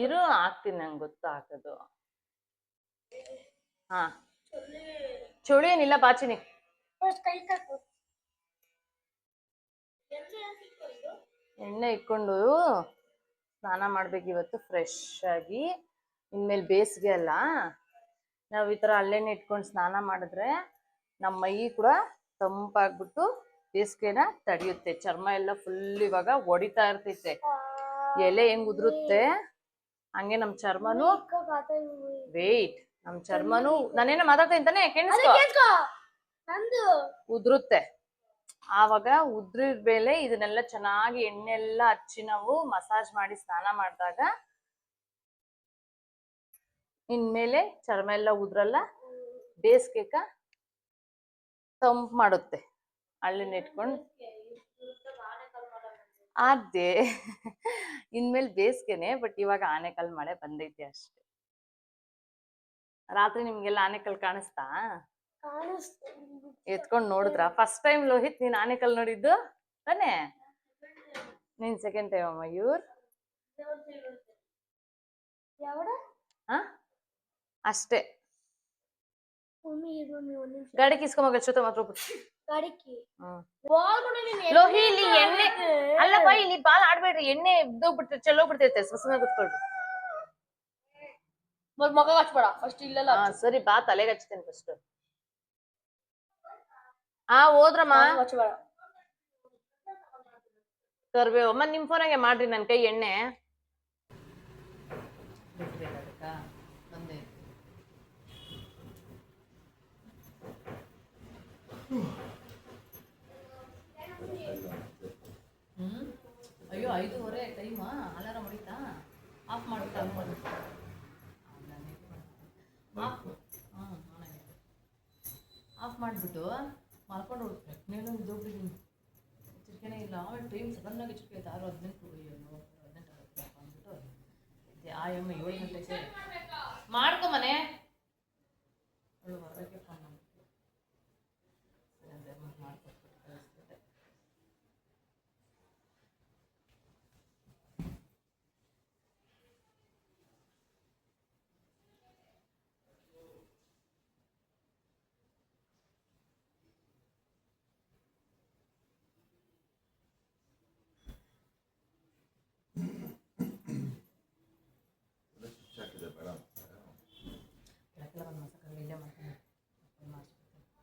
ಇರು ಹಾಕ್ತೀನಿ, ನಂಗೆ ಗೊತ್ತು ಹಾಕೋದು. ಹಾ ಚುಳಿ ಏನಿಲ್ಲ ಬಾಚಿನಿ. ಎಣ್ಣೆ ಇಟ್ಕೊಂಡು ಸ್ನಾನ ಮಾಡ್ಬೇಕು ಇವತ್ತು ಫ್ರೆಶ್ ಆಗಿ. ಇನ್ಮೇಲೆ ಬೇಸಿಗೆ ಅಲ್ಲ, ನಾವು ಈ ಥರ ಹಳ್ಳೆಣ್ಣೆ ಇಟ್ಕೊಂಡು ಸ್ನಾನ ಮಾಡಿದ್ರೆ ನಮ್ಮ ಮೈ ಕೂಡ ತಂಪಾಗ್ಬಿಟ್ಟು ಬೇಸಿಗೆನ ತಡೆಯುತ್ತೆ. ಚರ್ಮ ಎಲ್ಲ ಫುಲ್ ಇವಾಗ ಹೊಡಿತಾ ಇರ್ತೈತೆ, ಎಲೆ ಹೆಂಗ್ ಉದುರುತ್ತೆ ಹಂಗೆ ನಮ್ಮ ಚರ್ಮನು ವೇಟ್, ನಮ್ಮ ಚರ್ಮನು ನಾನೇನೋ ಮಾತಾಡ್ತಾ ಇಂತಾನೆ ಕೇಳಿಸ್ಕೊ ಉದುರುತ್ತೆ. ಆವಾಗ ಉದ್ರಿದ ಮೇಲೆ ಇದನ್ನೆಲ್ಲ ಚೆನ್ನಾಗಿ ಎಣ್ಣೆ ಎಲ್ಲ ಹಚ್ಚಿ ನಾವು ಮಸಾಜ್ ಮಾಡಿ ಸ್ನಾನ ಮಾಡಿದಾಗ ಇನ್ಮೇಲೆ ಚರ್ಮ ಎಲ್ಲ ಉದ್ರಲ್ಲ, ಬೇಸಿಗೆಕ ತಂಪು ಮಾಡುತ್ತೆ. ಹಳ್ಳೆಣ್ಣೆ ಇಟ್ಕೊಂಡು ಅದೇ ಇನ್ಮೇಲೆ ಬೇಸಿಗೆನೆ, ಬಟ್ ಇವಾಗ ಆನೆಕಲ್ ಮಳೆ ಬಂದೈತಿ ಅಷ್ಟೆ. ರಾತ್ರಿ ನಿಮ್ಗೆಲ್ಲ ಆನೆಕಲ್ ಕಾಣಿಸ್ತಾ? ಎತ್ಕೊಂಡು ನೋಡಿದ್ರ? ಫಸ್ಟ್ ಟೈಮ್ ಲೋಹಿತ್ ನೀನ್ ಆನೆಕಲ್ ನೋಡಿದ್ದು ತಾನೇ? ನೀನ್ ಸೆಕೆಂಡ್ ಟೈಮ್ ಅಮ್ಮ ಇವ್ರ್ ಅಷ್ಟೇ. ಗಾಡಿ ಕಿಸ್ಕೊಂಬ ಜೊತೆ ಮಾತ್ರ ಲೋಹಿ ಇಲ್ಲಿ ಎಣ್ಣೆ ಅಲ್ಲಪ್ಪ, ಇಲ್ಲಿ ಬಾಲ್ ಆಡ್ಬೇಡ್ರಿ, ಎಣ್ಣೆ ಇದ್ದೋಗ್ಬಿಡ್ತೈತೆ, ಚೆಲ್ಲೋಗ್ಬಿಡ್ತೈತೆ. ಸುಮ್ಮನೆ ಕುತ್ಕೊಳ್ರಿ, ಮಗ ಹಚ್ಬೇಡ ಫಸ್ಟ್. ಇಲ್ಲೆಲ್ಲ ಸರಿ ಬಾ, ತಲೆಗೆ ಹಚ್ತೇನೆ ಫಸ್ಟ್. ಹೋದ್ರಮ್ಮ ಕರ್ಬೇವು. ಅಮ್ಮ ನಿಮ್ ಫೋನಾಗೆ ಮಾಡ್ರಿ, ನನ್ ಕೈ ಎಣ್ಣೆ ಅಯ್ಯೋ 5:30 ಟೈಮ್, ಅಲಾರಾಮ್ ಹೊಡಿತಾ? ಆಫ್ ಮಾಡ್ತಾ ಆಫ್ ಮಾಡಿಬಿಟ್ಟು ಮಲ್ಕೊಂಡು ಹೋಗ್ಬೇಕು. ನೀನು ಇದ್ದೋಗ್ಬಿಟ್ಟಿದ್ದೀನಿ, ಎಚ್ಚರಿಕೆನೇ ಇಲ್ಲ. ಆಮೇಲೆ ಟೈಮ್ ಸಡನ್ನಾಗಿ ಎಚ್ಚರಿಕೆ ಆಯ್ತು, 6:18 ಅಂದ್ಬಿಟ್ಟು ಆ ಎಮ್ಮ 7 ಗಂಟೆಗೆ ಮಾಡ್ಕೊಂಬನೆ ಹೊರಗೆ ಫೋನ್ ಮಾಡ್ಬಿಟ್ಟು ಮಾಡ್ಕೊಟ್ಬಿಟ್ಟು ಕಳಿಸ್ಬಿಟ್ಟೆ.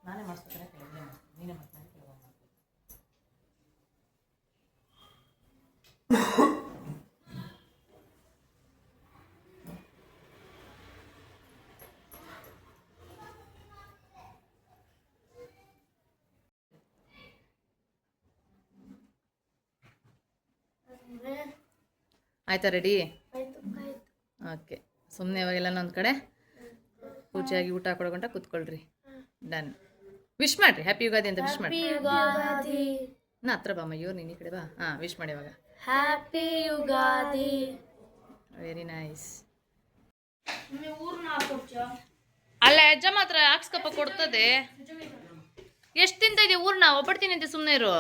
ನಾನೇ ಮಾಡಿಸ್ಬೇಕಾರೆ ಕೆಳಗೆ ಮಾಡ್ತೀನಿ, ನೀನೇ ಮಾಡ್ತಾನೆ ಕೆಳಗೆ ಮಾಡ್ತೀನಿ. ಆಯ್ತಾ? ರೆಡಿ? ಓಕೆ. ಸುಮ್ಮನೆ ಅವಾಗೆಲ್ಲ ಒಂದು ಕಡೆ ಪೂಜೆಯಾಗಿ ಊಟ ಕೊಡೋಗಂಟ ಕೂತ್ಕೊಳ್ರಿ. ಡನ್. ವಿಶ್ ಮಾಡ್ರಿ, ಹ್ಯಾಪಿ ಯುಗಾದಿ ಅಂತ ವಿಶ್ ಮಾಡಿ. ನಾ ಹತ್ರ ಬಾಮ್ಮ, ಇವ್ರು ನೀನು ಈ ಕಡೆ ಬಾ. ವಿಶ್ ಮಾಡಿ ಇವಾಗ. ಹ್ಯಾಪಿ ಯುಗಾದಿ. Very nice. ಅಲ್ಲ ಅಜ್ಜ ಮಾತ್ರ ಹಾಕ್ಸ್ಕಪ್ಪ ಕೊಡ್ತದೆ. ಎಷ್ಟು ತಿಂತ ಇದೆಯಾ ಊರ್ನ? ಒಬ್ಬಡ್ತೀನಿ ಅಂತ ಸುಮ್ಮನೆ ಇರು.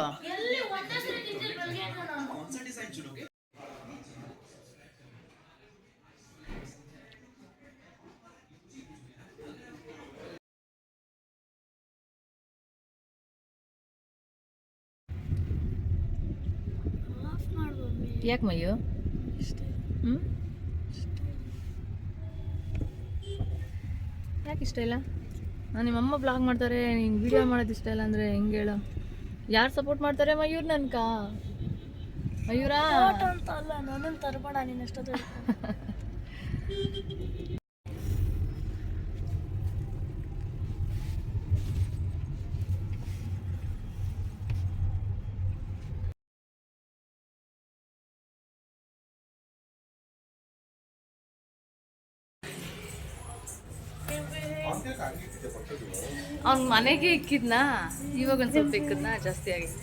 ಯಾಕೆ ಮಯ್ಯು? ಯಾಕೆ ಇಷ್ಟ ಇಲ್ಲ? ನಿಮ್ಮಮ್ಮ ಬ್ಲಾಗ್ ಮಾಡ್ತಾರೆ, ನೀನು ವಿಡಿಯೋ ಮಾಡೋದು ಇಷ್ಟ ಇಲ್ಲ ಅಂದರೆ ಹೆಂಗೆ ಹೇಳು? ಯಾರು ಸಪೋರ್ಟ್ ಮಾಡ್ತಾರೆ? ಮಯೂರ್ ನನ್ಕ ಮಯೂರಾ ಅಂತ ಅಲ್ಲ, ನನ್ನನ್ನು ತರಬೇಡ ನೀನು ಎಷ್ಟೊತ್ತು. ಅವ್ನ ಮನೆಗೆ ಇಕ್ಕಿದ್ನಾ, ಇವಾಗ ಒಂದು ಸ್ವಲ್ಪ ಇಕ್ಕದ್ನ ಜಾಸ್ತಿ ಆಗಿದೆ.